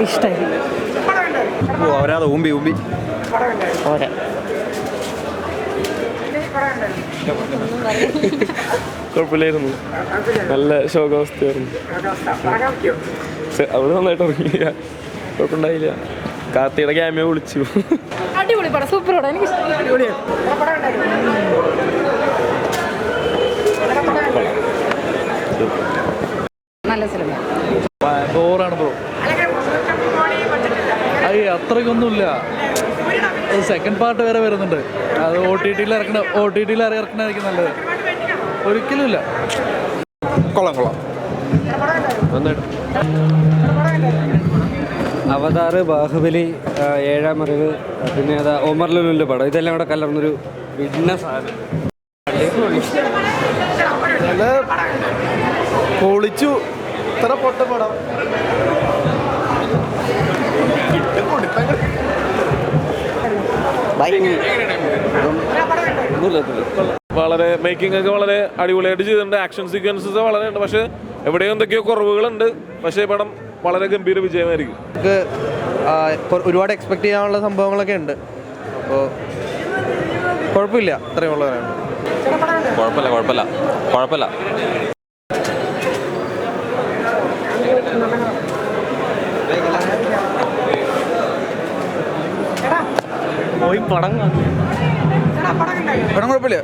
ഇഷ്ടമായി. അവരാതെ ഊമ്പി പോരാ. കുഴപ്പമില്ലായിരുന്നു, നല്ല ശോകാവസ്ഥയായിരുന്നു. അവര് നന്നായിട്ട് ഇറങ്ങിയില്ല, കുഴപ്പമുണ്ടായില്ല. കാർത്തിയുടെ ക്യാമിയോ വിളിച്ചു. അടിപൊളി പടം, സൂപ്പർ പടം, എനിക്ക് നല്ല സിനിമ. ബോറാണ് ബ്രോ. അത്രയ്ക്കൊന്നുമില്ല. സെക്കൻഡ് പാർട്ട് വരെ വരുന്നുണ്ട്. അത് ഒ ടി ടിയിൽ ഇറക്കണമായിരിക്കും നല്ലത്. ഒരിക്കലും ഇല്ല. കൊള്ളാം. അവതാർ, ബാഹുബലി, ഏഴാം അറിവ്, പിന്നെ അതാ ഒമർ ലുലുവിൻ്റെ പടം, ഇതെല്ലാം കൂടെ കലർന്നൊരു വിഘ്ന സാധനം. പൊളിച്ചു. ഇത്ര പൊട്ട പടം വളരെ മേക്കിംഗ് ഒക്കെ വളരെ അടിപൊളിയായിട്ട് ചെയ്തിട്ടുണ്ട്. ആക്ഷൻ സീക്വൻസസ് വളരെ ഉണ്ട്, പക്ഷെ എവിടെയോ എന്തൊക്കെയോ കുറവുകളുണ്ട്. പക്ഷേ പടം വളരെ ഗംഭീര വിജയമായിരിക്കും. നമുക്ക് ഒരുപാട് എക്സ്പെക്ട് ചെയ്യാനുള്ള സംഭവങ്ങളൊക്കെ ഉണ്ട്. അപ്പോൾ കുഴപ്പമില്ല, അത്രയും ഉള്ളവരാണ്. കുഴപ്പമില്ല. പോയി പടം കുഴപ്പമില്ല.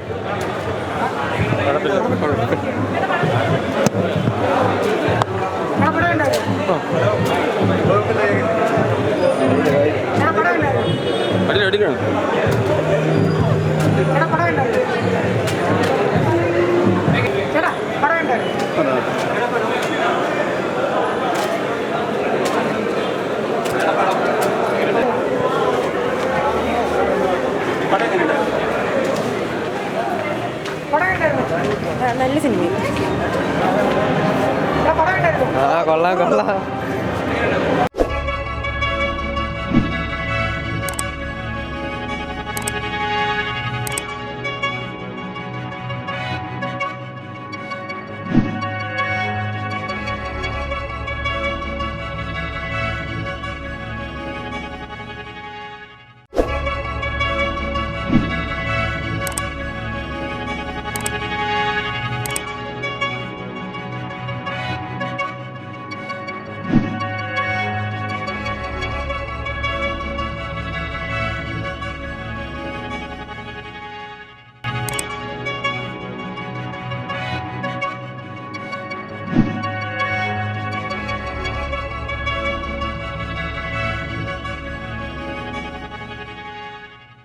നല്ല സിനിമ. കൊള്ളാം.